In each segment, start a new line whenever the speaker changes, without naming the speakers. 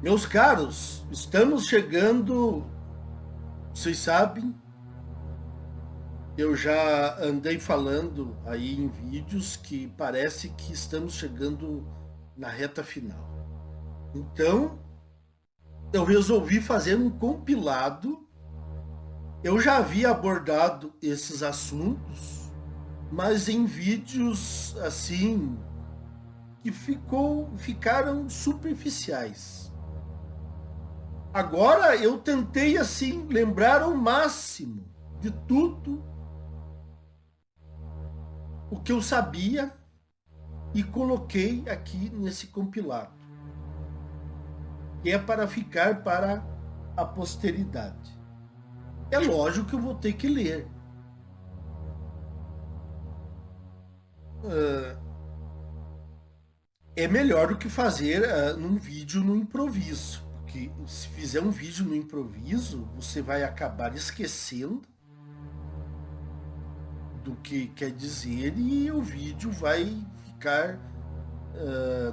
Meus caros, estamos chegando, vocês sabem, eu já andei falando aí em vídeos que parece que estamos chegando na reta final. Então, eu resolvi fazer um compilado. Eu já havia abordado esses assuntos, mas em vídeos assim que ficaram superficiais. Agora eu tentei assim lembrar ao máximo de tudo o que eu sabia e coloquei aqui nesse compilado, que é para ficar para a posteridade. É lógico que eu vou ter que ler. É melhor do que fazer num vídeo no improviso. Porque se fizer um vídeo no improviso, você vai acabar esquecendo do que quer dizer e o vídeo vai ficar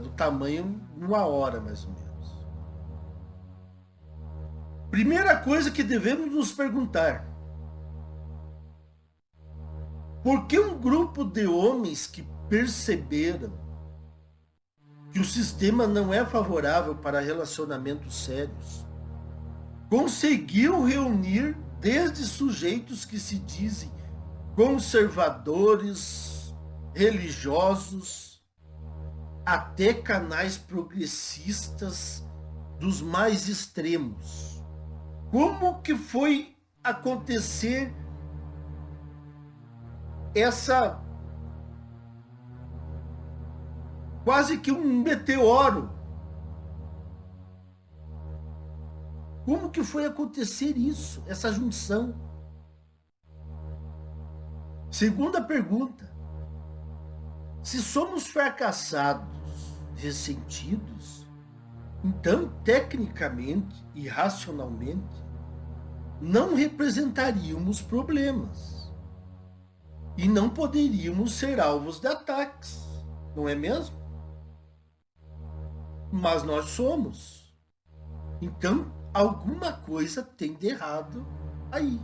do tamanho de 1 hora, mais ou menos. Primeira coisa que devemos nos perguntar: por que um grupo de homens que perceberam que o sistema não é favorável para relacionamentos sérios conseguiu reunir desde sujeitos que se dizem conservadores, religiosos, até canais progressistas dos mais extremos? Como que foi acontecer essa quase que um meteoro? Como que foi acontecer isso, essa junção? Segunda pergunta: se somos fracassados, ressentidos, então, tecnicamente e racionalmente, não representaríamos problemas e não poderíamos ser alvos de ataques, não é mesmo? Mas nós somos. Então, alguma coisa tem de errado aí.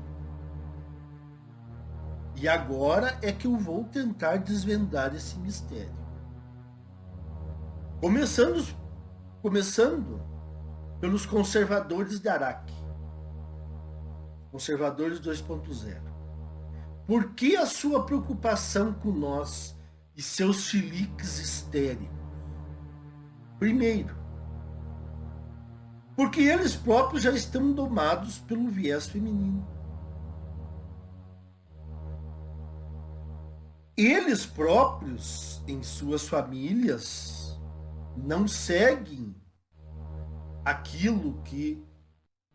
E agora é que eu vou tentar desvendar esse mistério. Começando pelos conservadores de Araque. Conservadores 2.0. Por que a sua preocupação com nós e seus chiliques histéricos? Primeiro, porque eles próprios já estão domados pelo viés feminino. Eles próprios, em suas famílias, não seguem aquilo que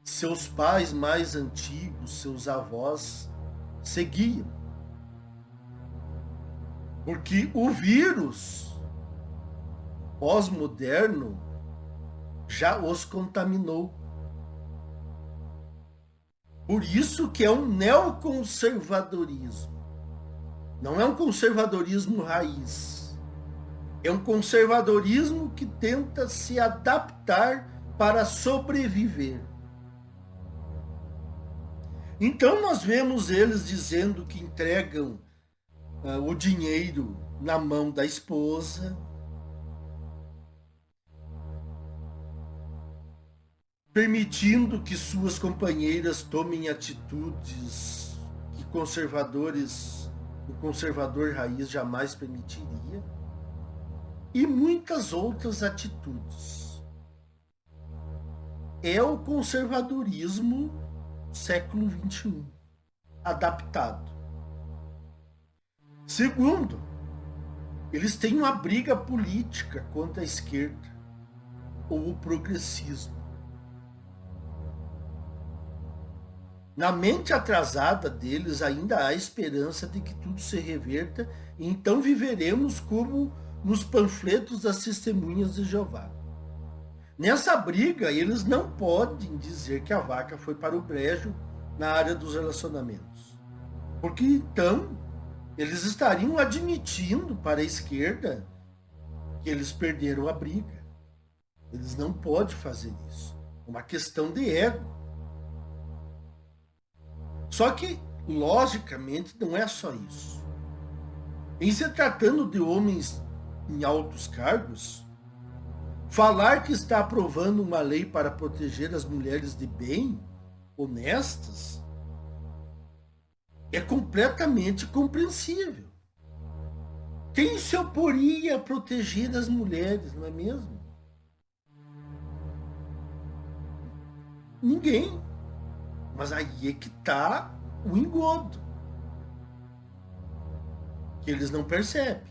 seus pais mais antigos, seus avós, seguiam. Porque o vírus pós-moderno já os contaminou. Por isso que é um neoconservadorismo. Não é um conservadorismo raiz. É um conservadorismo que tenta se adaptar para sobreviver. Então nós vemos eles dizendo que entregam o dinheiro na mão da esposa, permitindo que suas companheiras tomem atitudes que o conservador raiz jamais permitiria, e muitas outras atitudes. É o conservadorismo século XXI, adaptado. Segundo, eles têm uma briga política contra a esquerda ou o progressismo. Na mente atrasada deles ainda há esperança de que tudo se reverta e então viveremos como nos panfletos das testemunhas de Jeová. Nessa briga, eles não podem dizer que a vaca foi para o brejo na área dos relacionamentos. Porque então, eles estariam admitindo para a esquerda que eles perderam a briga. Eles não podem fazer isso. É uma questão de ego. Só que, logicamente, não é só isso. Em se tratando de homens em altos cargos, falar que está aprovando uma lei para proteger as mulheres de bem, honestas, é completamente compreensível. Quem se oporia a proteger as mulheres, não é mesmo? Ninguém. Mas aí é que está o engodo, que eles não percebem.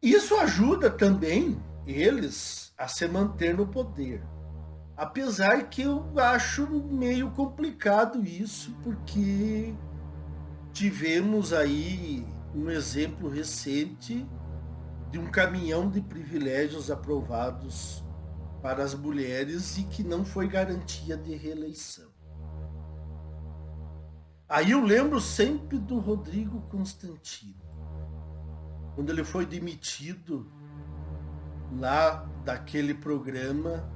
Isso ajuda também eles a se manter no poder. Apesar que eu acho meio complicado isso, porque tivemos aí um exemplo recente de um caminhão de privilégios aprovados para as mulheres e que não foi garantia de reeleição. Aí eu lembro sempre do Rodrigo Constantino, quando ele foi demitido lá daquele programa,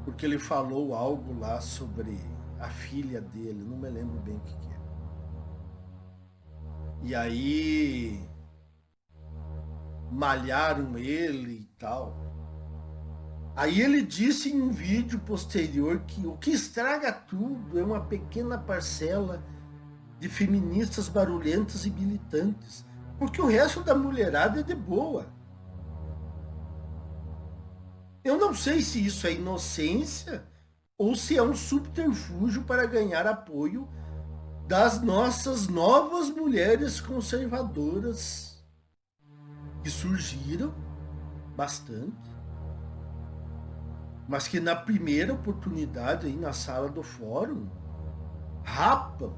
porque ele falou algo lá sobre a filha dele, não me lembro bem o que é. E aí malharam ele e tal. Aí ele disse em um vídeo posterior que o que estraga tudo é uma pequena parcela de feministas barulhentas e militantes, porque o resto da mulherada é de boa. Eu não sei se isso é inocência ou se é um subterfúgio para ganhar apoio das nossas novas mulheres conservadoras que surgiram bastante, mas que na primeira oportunidade aí na sala do fórum rapam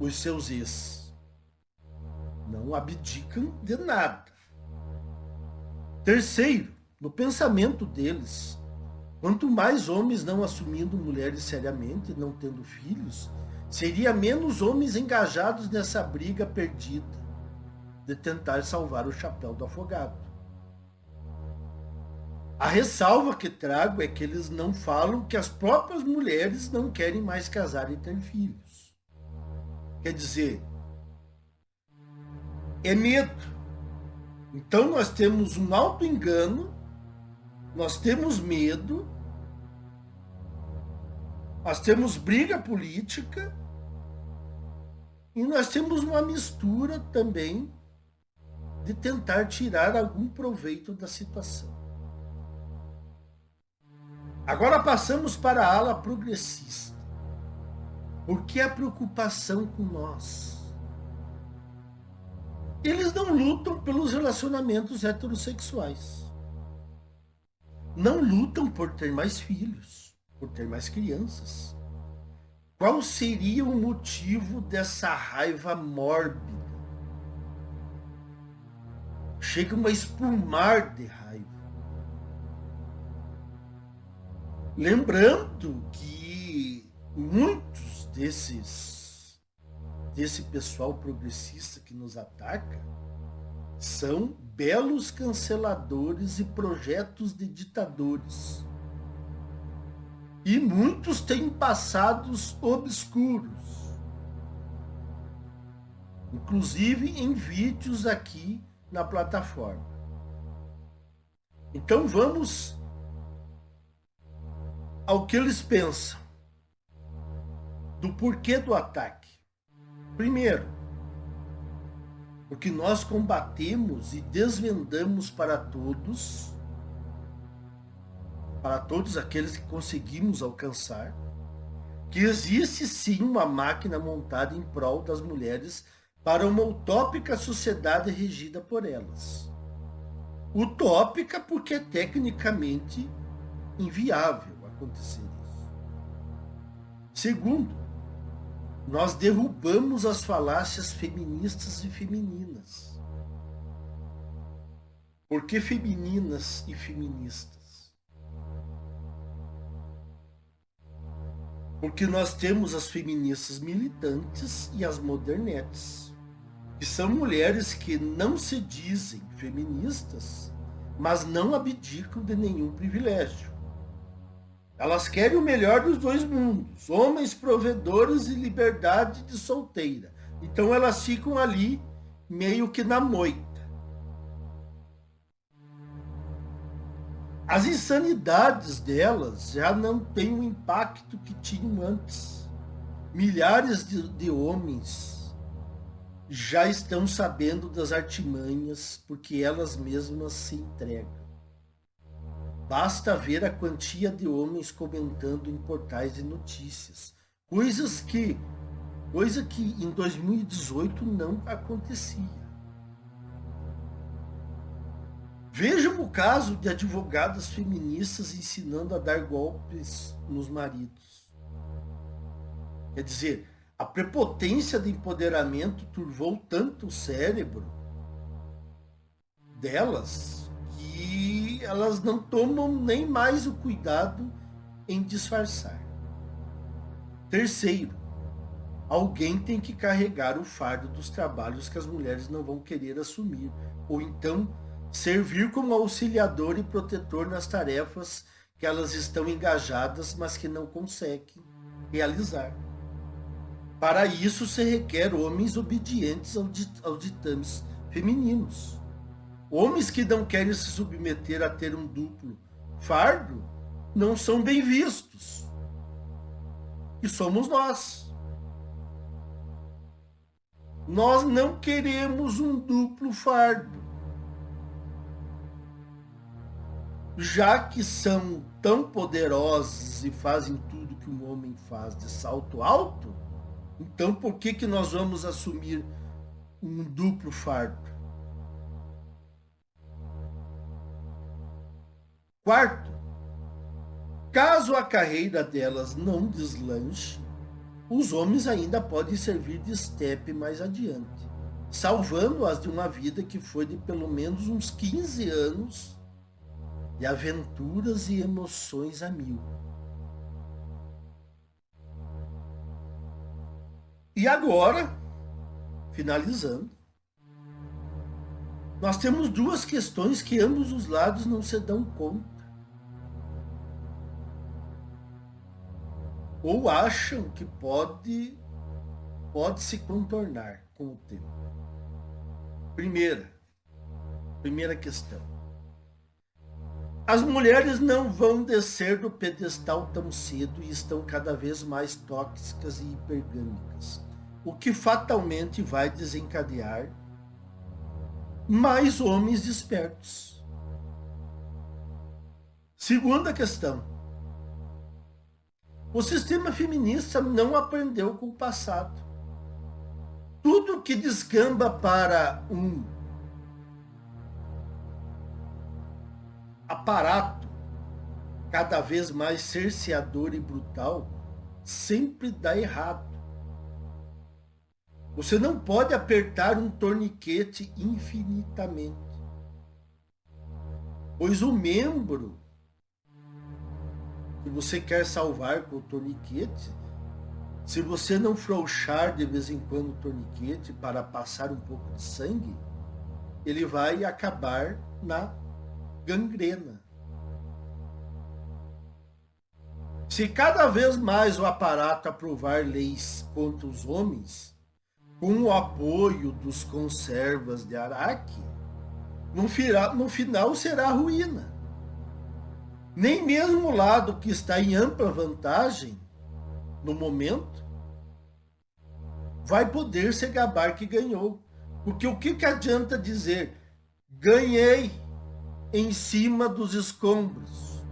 os seus ex. Não abdicam de nada. Terceiro, no pensamento deles, quanto mais homens não assumindo mulheres seriamente, não tendo filhos, seria menos homens engajados nessa briga perdida de tentar salvar o chapéu do afogado. A ressalva que trago é que eles não falam que as próprias mulheres não querem mais casar e ter filhos. Quer dizer, é medo. Então nós temos um auto-engano, nós temos medo, nós temos briga política e nós temos uma mistura também de tentar tirar algum proveito da situação. Agora passamos para a ala progressista. Por que a preocupação com nós? Eles não lutam pelos relacionamentos heterossexuais. Não lutam por ter mais filhos, por ter mais crianças. Qual seria o motivo dessa raiva mórbida? Chegam a espumar de raiva. Lembrando que muitos desse pessoal progressista que nos ataca são belos canceladores e projetos de ditadores. E muitos têm passados obscuros, inclusive em vídeos aqui na plataforma. Então vamos ao que eles pensam do porquê do ataque. Primeiro, porque nós combatemos e desvendamos para todos aqueles que conseguimos alcançar, que existe sim uma máquina montada em prol das mulheres para uma utópica sociedade regida por elas. Utópica porque é tecnicamente inviável acontecer isso. Segundo, nós derrubamos as falácias feministas e femininas. Por que femininas e feministas? Porque nós temos as feministas militantes e as modernetes, que que são mulheres que não se dizem feministas, mas não abdicam de nenhum privilégio. Elas querem o melhor dos dois mundos, homens provedores e liberdade de solteira. Então elas ficam ali meio que na moita. As insanidades delas já não têm o impacto que tinham antes. Milhares de homens já estão sabendo das artimanhas porque elas mesmas se entregam. Basta ver a quantia de homens comentando em portais de notícias. Coisa que em 2018 não acontecia. Vejam o caso de advogadas feministas ensinando a dar golpes nos maridos. Quer dizer, a prepotência de empoderamento turvou tanto o cérebro delas que elas não tomam nem mais o cuidado em disfarçar. Terceiro, alguém tem que carregar o fardo dos trabalhos que as mulheres não vão querer assumir, ou então servir como auxiliador e protetor nas tarefas que elas estão engajadas, mas que não conseguem realizar. Para isso se requer homens obedientes aos ditames femininos. Homens que não querem se submeter a ter um duplo fardo não são bem vistos. E somos nós. Nós não queremos um duplo fardo. Já que são tão poderosos e fazem tudo que um homem faz de salto alto, então por que nós vamos assumir um duplo fardo? Quarto, caso a carreira delas não deslanche, os homens ainda podem servir de estepe mais adiante, salvando-as de uma vida que foi de pelo menos uns 15 anos de aventuras e emoções a mil. E agora, finalizando, nós temos duas questões que ambos os lados não se dão conta. Ou acham que pode se contornar com o tempo. Primeira questão. As mulheres não vão descer do pedestal tão cedo e estão cada vez mais tóxicas e hipergâmicas, o que fatalmente vai desencadear mais homens despertos. Segunda questão. O sistema feminista não aprendeu com o passado. Tudo que descamba para um aparato cada vez mais cerceador e brutal sempre dá errado. Você não pode apertar um torniquete infinitamente, pois o membro que você quer salvar com o torniquete, se você não frouxar de vez em quando o torniquete para passar um pouco de sangue, ele vai acabar na gangrena. Se cada vez mais o aparato aprovar leis contra os homens, com o apoio dos conservas de Araque, no final será ruína. Nem mesmo o lado que está em ampla vantagem, no momento, vai poder se gabar que ganhou. Porque o que adianta dizer, ganhei em cima dos escombros?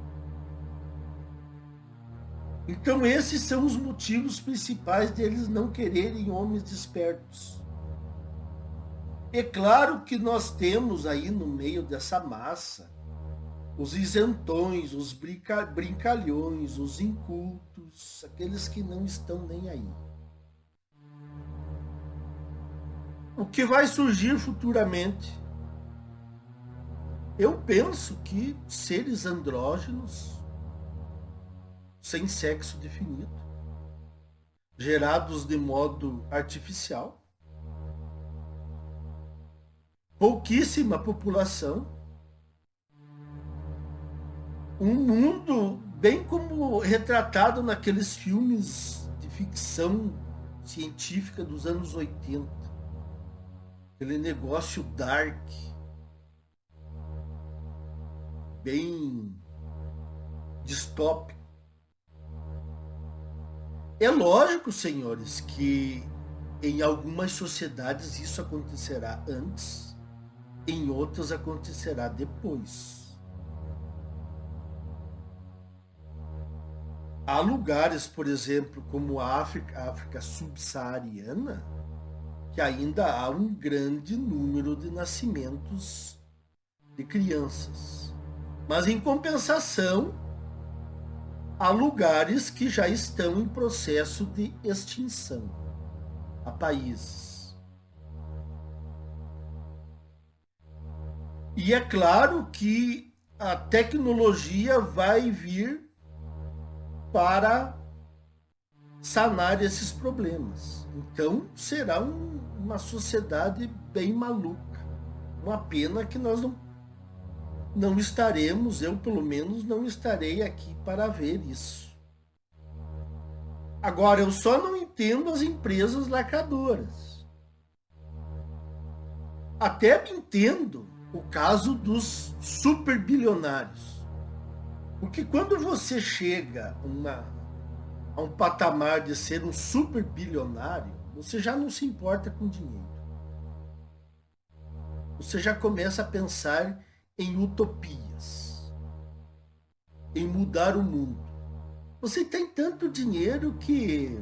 Então esses são os motivos principais deles não quererem homens despertos. É claro que nós temos aí no meio dessa massa os isentões, os brincalhões, os incultos, aqueles que não estão nem aí. O que vai surgir futuramente? Eu penso que seres andrógenos, sem sexo definido, gerados de modo artificial, pouquíssima população, um mundo bem como retratado naqueles filmes de ficção científica dos anos 80, aquele negócio dark, bem distópico. É lógico, senhores, que em algumas sociedades isso acontecerá antes, em outras acontecerá depois. Há lugares, por exemplo, como a África subsaariana, que ainda há um grande número de nascimentos de crianças. Mas, em compensação, há lugares que já estão em processo de extinção. Há países. E é claro que a tecnologia vai vir para sanar esses problemas. Então, será uma sociedade bem maluca. Uma pena que nós não estaremos, eu pelo menos não estarei aqui para ver isso. Agora, eu só não entendo as empresas lacradoras. Até entendo o caso dos superbilionários. Porque quando você chega a um patamar de ser um super bilionário, você já não se importa com dinheiro. Você já começa a pensar em utopias, em mudar o mundo. Você tem tanto dinheiro que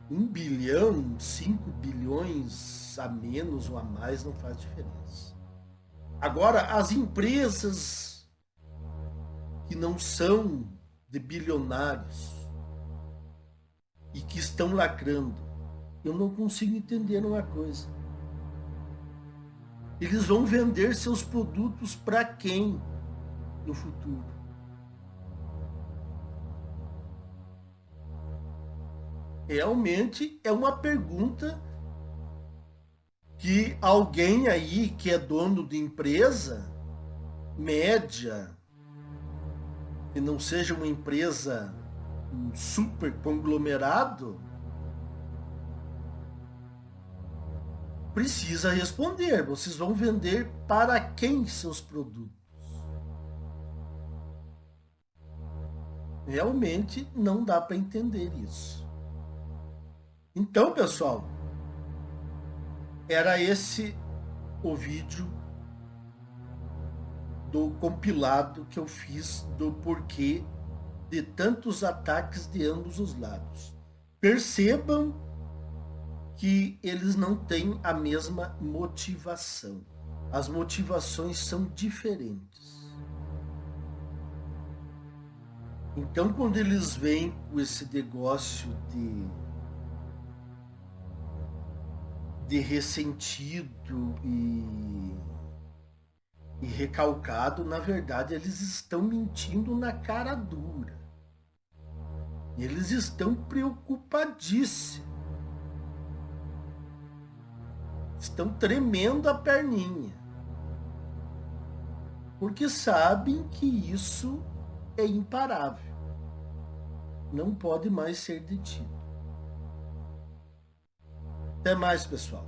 1 bilhão, 5 bilhões a menos ou a mais não faz diferença. Agora, as empresas que não são de bilionários e que estão lacrando, eu não consigo entender uma coisa. Eles vão vender seus produtos para quem no futuro? Realmente é uma pergunta que alguém aí que é dono de empresa média, que não seja uma empresa, um super conglomerado, precisa responder. Vocês vão vender para quem seus produtos? Realmente não dá para entender isso. Então, pessoal, era esse o vídeo do compilado que eu fiz do porquê de tantos ataques de ambos os lados. Percebam que eles não têm a mesma motivação. As motivações são diferentes. Então, quando eles vêm com esse negócio de ressentido e recalcado, na verdade, eles estão mentindo na cara dura. Eles estão preocupadíssimos. Estão tremendo a perninha. Porque sabem que isso é imparável. Não pode mais ser detido. Até mais, pessoal.